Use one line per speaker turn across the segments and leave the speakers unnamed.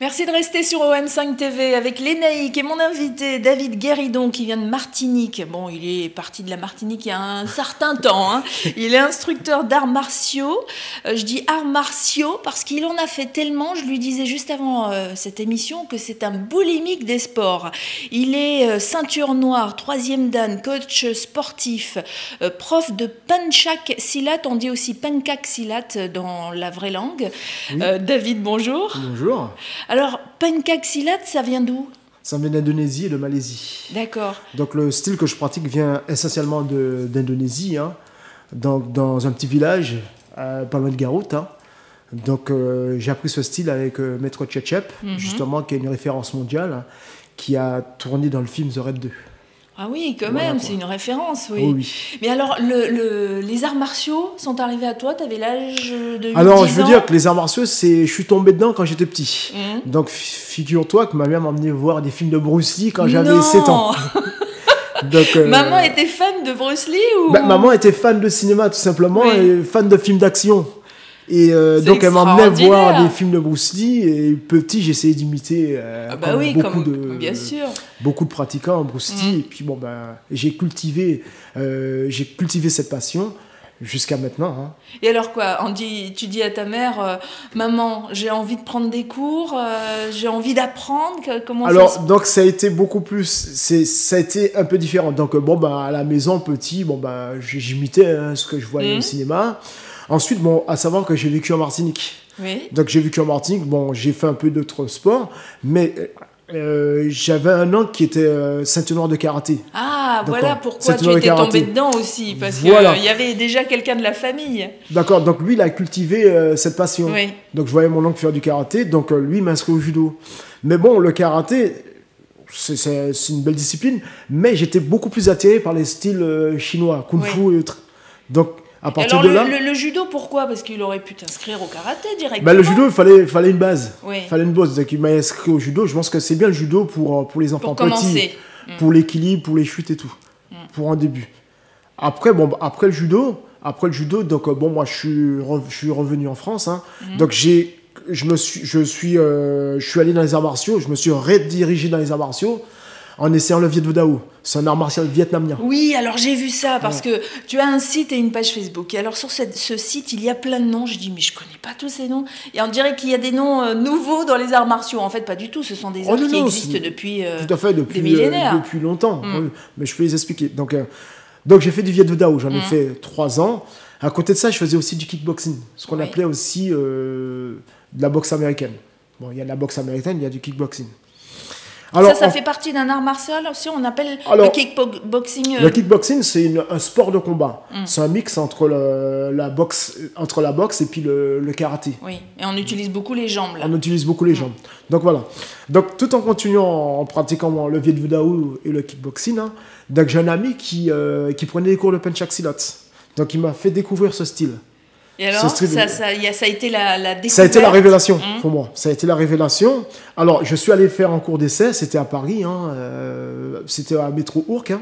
Merci de rester sur OM5 TV avec Lénaïque et mon invité David Guéridon qui vient de Martinique. Bon, il est parti de la Martinique il y a un certain temps. Hein. Il est instructeur d'arts martiaux. Je dis arts martiaux parce qu'il en a fait tellement. Je lui disais juste avant cette émission que c'est un boulimique des sports. Il est ceinture noire, 3e dan, coach sportif, prof de Pencak Silat. On dit aussi Pencak Silat dans la vraie langue. Oui. David, bonjour.
Bonjour.
Alors, Pencak Silat, ça vient d'où?
Ça vient d'Indonésie et de Malaisie.
D'accord.
Donc le style que je pratique vient essentiellement d'Indonésie, hein, dans un petit village, pas loin de Garut. Hein. Donc j'ai appris ce style avec Maître Tchétchep, justement, qui est une référence mondiale, hein, qui a tourné dans le film The Raid 2.
Ah oui, quand même, c'est une référence, oui.
Oh oui.
Mais alors, les arts martiaux sont arrivés à toi, tu avais l'âge de 8
Alors, je veux dire que les arts martiaux, je suis tombé dedans quand j'étais petit. Donc, figure-toi que ma mère m'a emmené voir des films de Bruce Lee quand j'avais 7 ans. Donc,
maman était fan de Bruce Lee ou...
Maman était fan de cinéma, tout simplement, et fan de films d'action. Et donc elle m'emmenait voir des films de Bruce Lee et petit j'essayais d'imiter
bien sûr.
Beaucoup de pratiquants Bruce Lee et puis bon j'ai cultivé cette passion jusqu'à maintenant. Hein.
Et alors quoi, tu dis à ta mère maman, j'ai envie de prendre des cours, j'ai envie d'apprendre, comment
alors ça donc ça a été beaucoup plus ça a été un peu différent. Donc à la maison petit j'imitais ce que je voyais au cinéma. Ensuite, à savoir que j'ai vécu en Martinique.
Oui.
Donc, j'ai vécu en Martinique. J'ai fait un peu d'autres sports, mais j'avais un oncle qui était ceinture noire de karaté.
Ah, voilà pourquoi tu étais tombé dedans aussi, parce qu'il y avait déjà quelqu'un de la famille.
D'accord, donc lui, il a cultivé cette passion.
Oui.
Donc, je voyais mon oncle faire du karaté, donc lui, il m'inscrit au judo. Mais bon, le karaté, c'est une belle discipline, mais j'étais beaucoup plus attiré par les styles chinois, kung-fu et autres. Donc, à partir
alors,
de là,
le judo, pourquoi? Parce qu'il aurait pu t'inscrire au karaté directement.
Le judo, il fallait une base.
Oui.
Il fallait une base. Donc, il m'a inscrit au judo. Je pense que c'est bien le judo pour les enfants petits. Pour l'équilibre, pour les chutes et tout. Pour un début. Après le judo, donc moi, je suis revenu en France. Hein. Donc, je suis allé dans les arts martiaux. Je me suis redirigé dans les arts martiaux en essayant le Viet Vo Dao. C'est un art martial vietnamien.
Oui, alors j'ai vu ça, parce que tu as un site et une page Facebook. Et alors sur ce site, il y a plein de noms. Je dis, mais je connais pas tous ces noms. Et on dirait qu'il y a des noms nouveaux dans les arts martiaux. En fait, pas du tout. Ce sont des arts qui existent depuis des millénaires.
Depuis longtemps. Oui. Mais je peux les expliquer. Donc j'ai fait du Viet Vo Dao. J'en ai fait 3 ans. À côté de ça, je faisais aussi du kickboxing. Ce qu'on appelait aussi de la boxe américaine. Bon, il y a de la boxe américaine, il y a du kickboxing.
Alors, ça fait partie d'un art martial aussi, on appelle le kickboxing.
Le kickboxing, c'est un sport de combat. C'est un mix entre la boxe et puis le karaté.
Oui, et on utilise beaucoup les jambes là.
On utilise beaucoup les jambes. Donc voilà. Donc tout en continuant en pratiquant le Viet Vo Dao et le kickboxing, hein, donc j'ai un ami qui prenait des cours de Pencak Silat. Donc il m'a fait découvrir ce style.
Et alors, ça a été la découverte.
Ça a été la révélation pour moi. Ça a été la révélation. Alors, je suis allé faire un cours d'essai. C'était à Paris. Hein, c'était à Métro Ourcq. Hein,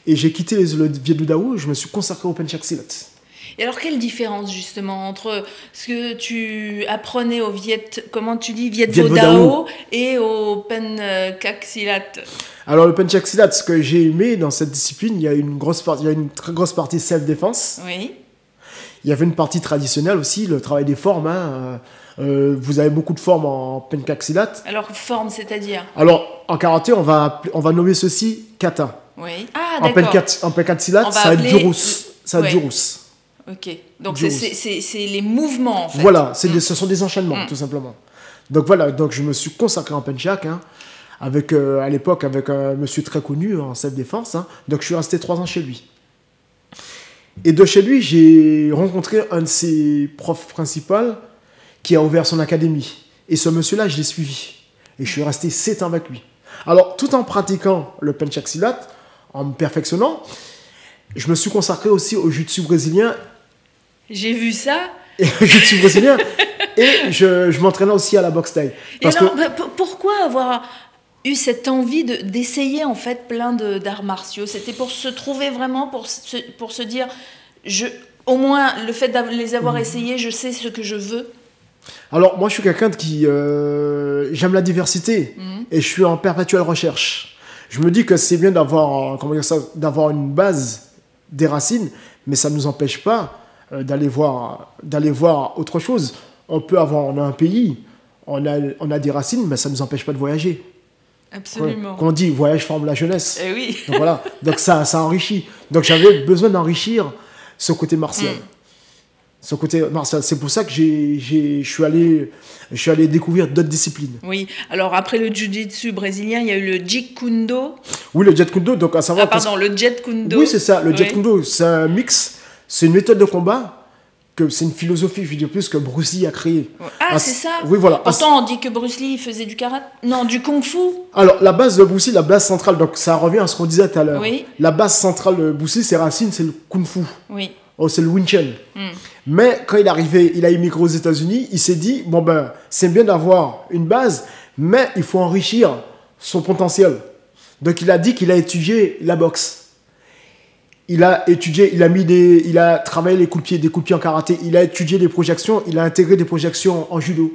et j'ai quitté le Viet Vo Dao. Je me suis consacré au Pencak Silat.
Et alors, quelle différence, justement, entre ce que tu apprenais au Viet Vo Dao et au Pencak Silat?
Alors, le Pencak Silat, ce que j'ai aimé dans cette discipline, il y a une très grosse partie self-défense.
Oui.
Il y avait une partie traditionnelle aussi, le travail des formes. Hein. Vous avez beaucoup de formes en Pencak Silat.
Alors, forme, c'est-à-dire?
Alors, en karaté, on va nommer ceci kata.
Oui. Ah, d'accord.
En Pencak Silat, ça va être du rousse. Ça va être du rousse.
Ok. Donc, c'est les mouvements, en fait.
Voilà, ce sont des enchaînements, tout simplement. Donc, voilà. Donc, je me suis consacré en Pencak, hein, à l'époque, avec un monsieur très connu en self-défense. Hein. Donc, je suis resté 3 ans chez lui. Et de chez lui, j'ai rencontré un de ses profs principaux qui a ouvert son académie. Et ce monsieur-là, je l'ai suivi. Et je suis resté 7 ans avec lui. Alors, tout en pratiquant le Pencak Silat, en me perfectionnant, je me suis consacré aussi au jiu-jitsu brésilien.
J'ai vu ça.
Et au jiu-jitsu brésilien. Et je m'entraînais aussi à la boxe thaï.
Pourquoi avoir eu cette envie d'essayer en fait plein d'arts martiaux? C'était pour se trouver vraiment, pour se dire, au moins le fait de les avoir essayés, je sais ce que je veux.
Alors, moi, je suis quelqu'un qui... j'aime la diversité et je suis en perpétuelle recherche. Je me dis que c'est bien d'avoir, comment dire ça, d'avoir une base, des racines, mais ça ne nous empêche pas d'aller voir autre chose. On a un pays, on a des racines, mais ça ne nous empêche pas de voyager.
Absolument.
Quand on dit voyage forme la jeunesse.
Eh oui.
Donc voilà, donc ça enrichit. Donc j'avais besoin d'enrichir ce côté martial. Ce côté martial. C'est pour ça que je suis allé découvrir d'autres disciplines.
Oui, alors après le jiu-jitsu brésilien, il y a eu le Jeet Kune Do.
Oui, le Jeet Kune Do, donc à savoir...
le Jeet Kune Do.
Oui, c'est ça, le Jeet Kune Do, c'est un mix, c'est une méthode de combat, c'est une philosophie, je veux dire, plus que Bruce Lee a créée.
Ah, c'est ça.
Oui, voilà.
Pourtant, on dit que Bruce Lee faisait du karaté. Non, du kung-fu.
Alors, la base de Bruce Lee, la base centrale, donc ça revient à ce qu'on disait tout à l'heure.
Oui.
La base centrale de Bruce Lee, ses racines, c'est le kung-fu.
Oui.
Oh, c'est le Wing Chun. Mais quand il a immigré aux États-Unis, il s'est dit, bon ben, c'est bien d'avoir une base, mais il faut enrichir son potentiel. Donc, il a dit qu'il a étudié la boxe. Il a travaillé des coups de pied en karaté, il a étudié des projections, il a intégré des projections en judo.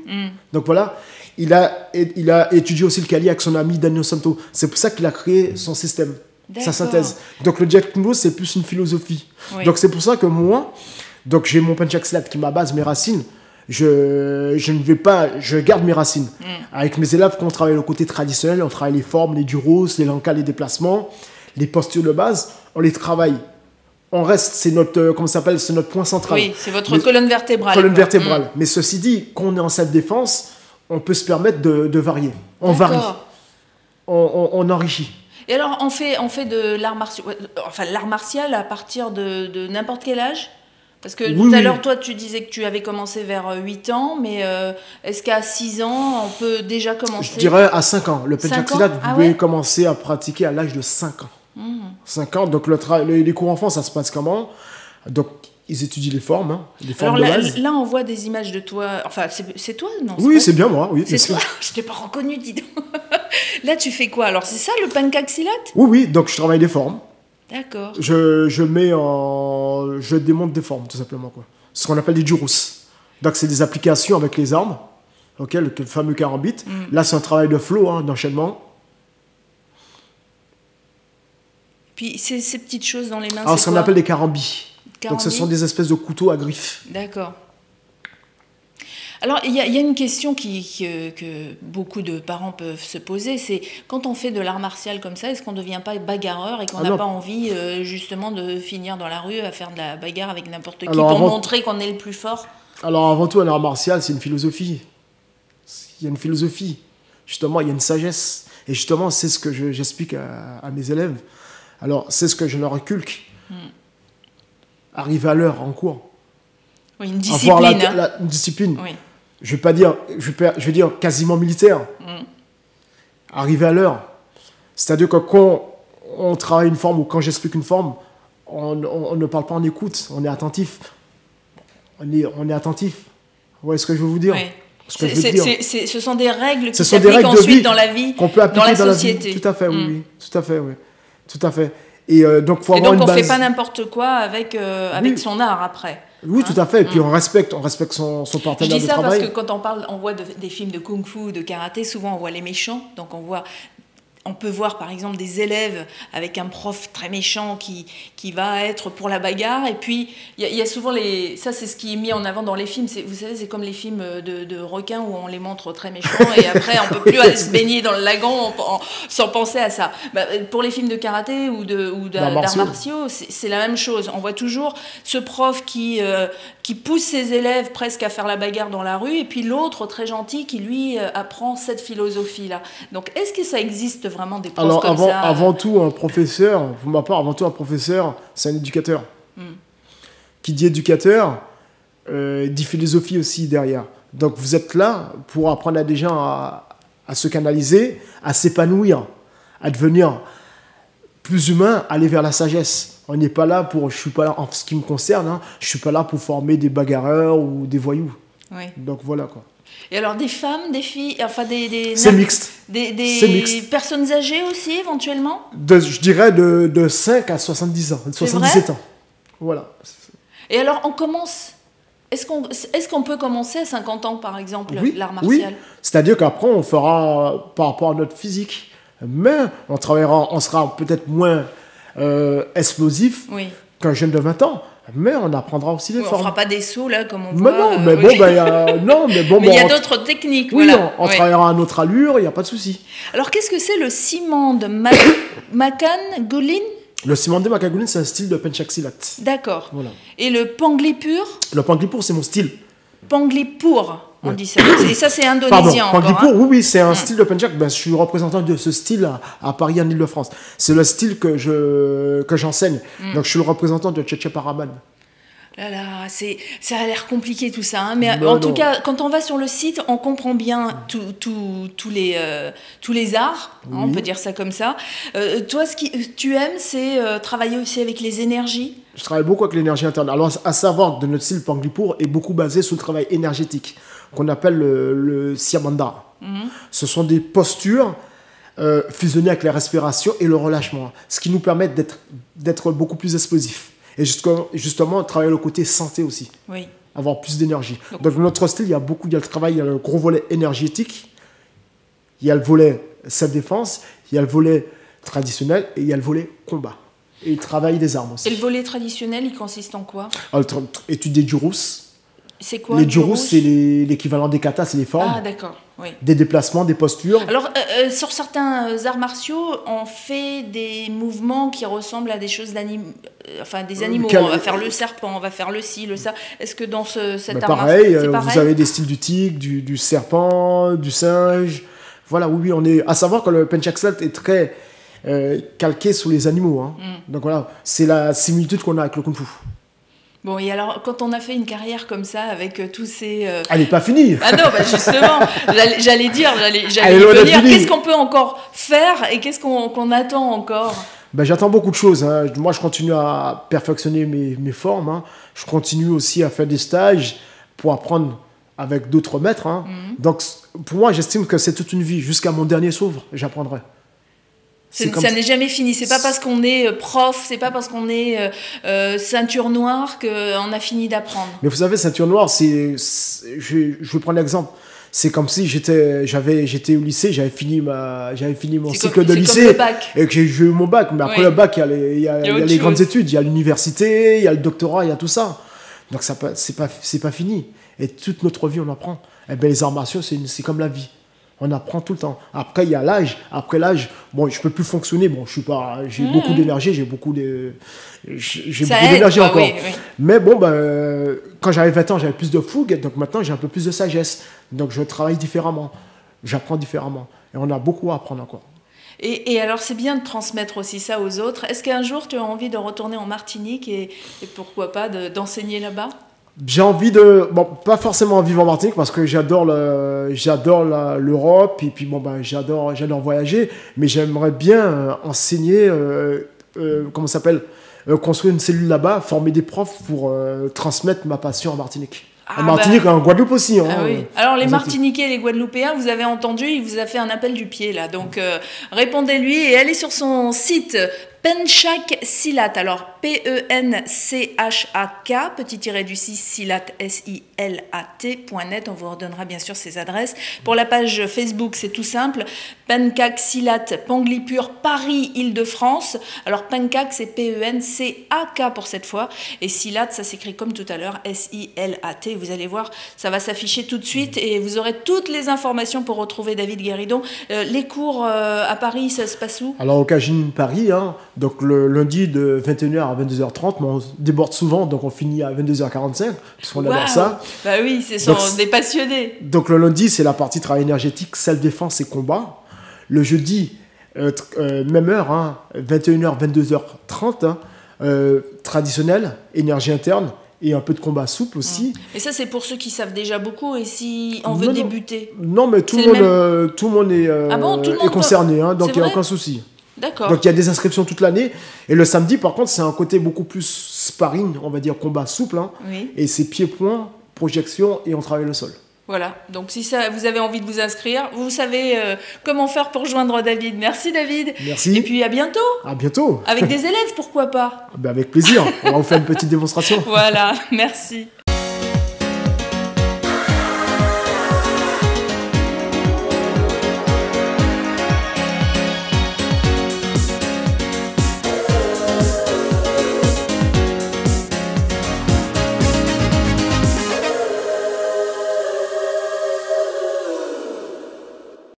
Donc voilà, il a étudié aussi le Kali avec son ami Daniel Santo. C'est pour ça qu'il a créé son système, sa synthèse. Donc le Jeet Kune Do, c'est plus une philosophie. Oui. Donc c'est pour ça que moi, donc j'ai mon Pencak Silat qui est ma base, mes racines. Je garde mes racines. Avec mes élèves, quand on travaille le côté traditionnel, on travaille les formes, les duros, les lancas, les déplacements, les postures de base, on les travaille. On reste, c'est notre point central.
Oui, c'est votre colonne vertébrale.
Colonne vertébrale. Mais ceci dit, quand on est en self-défense, on peut se permettre de varier. On varie. On enrichit.
Et alors, on fait de l'art martial, l'art martial à partir de n'importe quel âge? Parce que tout à l'heure, toi, tu disais que tu avais commencé vers 8 ans, mais est-ce qu'à 6 ans, on peut déjà commencer?
Je dirais à 5 ans. Le Pencak Silat, vous pouvez commencer à pratiquer à l'âge de 5 ans. 5 ans, donc les cours enfants, ça se passe comment? Donc, ils étudient les formes, les formes de base.
Là, on voit des images de toi. Enfin, c'est toi, non?
Oui, c'est bien moi. Oui,
c'est toi. Je t'ai pas reconnu, dis donc. Là, tu fais quoi? Alors, c'est ça, le Pencak Silat?
Oui, donc je travaille des formes.
D'accord.
Je démonte des formes, tout simplement, quoi. Ce qu'on appelle des juros. Donc, c'est des applications avec les armes, le fameux karambit. Là, c'est un travail de flow, d'enchaînement.
Puis ces petites choses dans les mains,
alors, ce qu'on appelle des karambis. Donc, ce sont des espèces de couteaux à griffes.
D'accord. Alors, il y a une question que beaucoup de parents peuvent se poser, c'est quand on fait de l'art martial comme ça, est-ce qu'on ne devient pas bagarreur et qu'on n'a pas envie justement de finir dans la rue à faire de la bagarre avec n'importe qui pour montrer qu'on est le plus fort? Alors,
avant tout, un art martial, c'est une philosophie. Il y a une philosophie. Justement, il y a une sagesse. Et justement, c'est ce que j'explique à mes élèves. Alors, c'est ce que je leur inculque. Arriver à l'heure en cours.
Oui, une discipline.
Avoir une discipline. Oui. Je vais dire quasiment militaire. Arriver à l'heure. C'est-à-dire que quand on travaille une forme ou quand j'explique une forme, on ne parle pas en écoute, on est attentif. On est attentif. Vous voyez ce que je veux vous dire?
Oui. Ce sont des règles qui s'appliquent ensuite dans la vie,
qu'on peut appliquer
dans la société.
Tout à fait, oui. Tout à fait, oui. Tout à fait. Et donc, faut avoir une base.
On ne fait pas n'importe quoi avec son art après.
Oui, tout à fait. Et puis on respecte son partenaire de travail.
Je dis ça parce que quand on voit des films de kung-fu, de karaté, souvent on voit les méchants. Donc on peut voir par exemple des élèves avec un prof très méchant qui va être pour la bagarre. Et puis il y a souvent ça c'est ce qui est mis en avant dans les films. Vous savez, c'est comme les films de requins où on les montre très méchants et après on peut plus aller se baigner dans le lagon sans penser à ça. Pour les films de karaté ou d'arts martiaux, c'est la même chose. On voit toujours ce prof qui pousse ses élèves presque à faire la bagarre dans la rue, et puis l'autre très gentil qui lui apprend cette philosophie-là. Donc est-ce que ça existe vraiment des profs comme ça?
Avant tout, un professeur, pour ma part, c'est un éducateur. Qui dit éducateur, dit philosophie aussi derrière. Donc vous êtes là pour apprendre à des gens à se canaliser, à s'épanouir, à devenir plus humain, aller vers la sagesse. On n'est pas là je suis pas là, en ce qui me concerne, je suis pas là pour former des bagarreurs ou des voyous. Oui. Donc voilà quoi.
Et alors des femmes, des filles, enfin
c'est mixte.
Des personnes âgées aussi éventuellement?
Je dirais de 5 à 70 ans, de 77 ans. Voilà.
Et alors on commence Est-ce qu'on peut commencer à 50 ans, par exemple,
Oui,
l'art
oui.
martial?
C'est-à-dire qu'après, on fera par rapport à notre physique. Mais on sera peut-être moins explosif
Oui.
qu'un jeune de 20 ans. Mais on apprendra aussi les
On
formes.
fera pas des sauts, là, comme on
Mais
voit.
non, mais
oui.
bon, non,
Mais il y a d'autres techniques,
Oui,
voilà.
on
Oui.
travaillera à notre allure, il n'y a pas de souci.
Alors, qu'est-ce que c'est le ciment de Makan Golin?
Le ciment de Makagulin, c'est un style de penchak silat.
D'accord.
Voilà.
Et le Panglipur?
Le panglipur, c'est mon style.
Panglipur, on
Ouais.
dit ça. Et ça, c'est
Pardon,
indonésien encore.
panglipur,
Hein.
oui, c'est un style de penchak. Ben, je suis représentant de ce style à Paris, en Ile-de-France. C'est le style que j'enseigne. Donc, je suis le représentant de Tchétché Paraman.
Là, là, ça a l'air compliqué tout ça. Hein. Mais
Non,
en tout
non.
cas, quand on va sur le site, on comprend bien tous les arts, hein, on
Oui.
peut dire ça comme ça. Toi, ce que tu aimes, c'est travailler aussi avec les énergies.
Je travaille beaucoup avec l'énergie interne. Alors, à savoir que notre style panglipur est beaucoup basé sur le travail énergétique, qu'on appelle le siamanda. Ce sont des postures fusionnées avec la respiration et le relâchement, ce qui nous permet d'être beaucoup plus explosifs. Et justement, travailler le côté santé aussi,
Oui.
avoir plus d'énergie. Donc, notre style, il y a le travail, il y a le gros volet énergétique, il y a le volet self-défense, il y a le volet traditionnel et il y a le volet combat. Et le travail des armes aussi.
Et le volet traditionnel, il consiste en quoi?
Alors, étude des jurus.
C'est quoi?
Les jurus, c'est l'équivalent des katas, c'est les formes,
Ah, d'accord. Oui.
des déplacements, des postures.
Alors, sur certains arts martiaux, on fait des mouvements qui ressemblent à des choses des animaux. On va faire le serpent, on va faire le ci, le ça. Est-ce que dans cet
Mais
art
pareil,
martial, c'est pareil?
vous avez des styles du tigre, du serpent, du singe. Voilà, oui, on est. À savoir que le penchak silat est très calqué sur les animaux. Hein. Donc voilà, c'est la similitude qu'on a avec le kung-fu.
Bon, et alors, quand on a fait une carrière comme ça, avec tous ces...
Elle n'est pas finie.
Ah non, bah justement, j'allais y
est loin d'être
venir.
finie.
Qu'est-ce qu'on peut encore faire et qu'est-ce qu'on attend encore?
Ben, j'attends beaucoup de choses. Hein. Moi, je continue à perfectionner mes formes. Hein. Je continue aussi à faire des stages pour apprendre avec d'autres maîtres. Hein. Donc, pour moi, j'estime que c'est toute une vie. Jusqu'à mon dernier souffle, j'apprendrai.
Ça n'est jamais fini. C'est pas parce qu'on est prof, c'est pas parce qu'on est ceinture noire qu'on a fini d'apprendre.
Mais vous savez, ceinture noire, je vais prendre l'exemple. C'est comme si j'étais au lycée, j'avais fini mon cycle de lycée.
C'est comme le bac.
Et que j'ai eu mon bac. Mais après
Oui.
le bac, il y a
autre
les grandes
chose.
études, il y a l'université, il y a le doctorat, il y a tout ça. Donc c'est pas fini. Et toute notre vie, on apprend. Et ben, les arts martiaux, c'est comme la vie. On apprend tout le temps. Après, il y a l'âge. Après l'âge, bon, je peux plus fonctionner. Bon, j'ai beaucoup d'énergie, j'ai beaucoup d'énergie
quoi,
encore.
oui, oui.
Mais bon, quand j'avais 20 ans, j'avais plus de fougue. Donc maintenant, j'ai un peu plus de sagesse. Donc je travaille différemment. J'apprends différemment. Et on a beaucoup à apprendre encore.
Et alors, c'est bien de transmettre aussi ça aux autres. Est-ce qu'un jour, tu as envie de retourner en Martinique et pourquoi pas d'enseigner là-bas?
J'ai envie de... Bon, pas forcément vivre en Martinique parce que j'adore l'Europe et puis bon, j'adore voyager, mais j'aimerais bien enseigner, comment ça s'appelle, construire une cellule là-bas, former des profs pour transmettre ma passion en Martinique. En Martinique, en Guadeloupe aussi. Hein,
ah oui. Alors les Martiniquais et les Guadeloupéens, vous avez entendu, il vous a fait un appel du pied là. Donc répondez-lui et allez sur son site Penchak Silat. Alors P-E-N-C-H-A-K, petit tiré du 6, Silat, S-I-L-A-T.net. On vous redonnera bien sûr ses adresses. Pour la page Facebook, c'est tout simple. Penchak Silat, Panglipur, Paris, Île-de-France. Alors Penchak, c'est P-E-N-C-A-K pour cette fois. Et Silat, ça s'écrit comme tout à l'heure, S-I-L-A-T. Vous allez voir, ça va s'afficher tout de suite et vous aurez toutes les informations pour retrouver David Guéridon. Les cours à Paris, ça se passe où?
Alors au Cagine Paris, hein, donc le lundi de 21h à 22h30, mais on déborde souvent, donc on finit à 22h45, puisqu'on adore ça.
Bah oui, des passionnés.
Donc le lundi, c'est la partie travail énergétique, self-défense et combat. Le jeudi, même heure, hein, 21h, 22h30, hein, traditionnel, énergie interne, et un peu de combat souple aussi.
Et ça, c'est pour ceux qui savent déjà beaucoup et si on veut débuter.
Non, mais tout le monde est concerné, hein, donc il n'y a aucun souci.
D'accord.
Donc il y a des inscriptions toute l'année. Et le samedi, par contre, c'est un côté beaucoup plus sparring, on va dire combat souple. Hein,
oui.
Et c'est pied-point, projection et on travaille le sol.
Voilà, donc si vous avez envie de vous inscrire, vous savez comment faire pour joindre David. Merci David.
Merci.
Et puis à bientôt.
À bientôt.
Avec des élèves, pourquoi pas?
Avec plaisir. On va vous faire une petite démonstration.
Voilà, merci.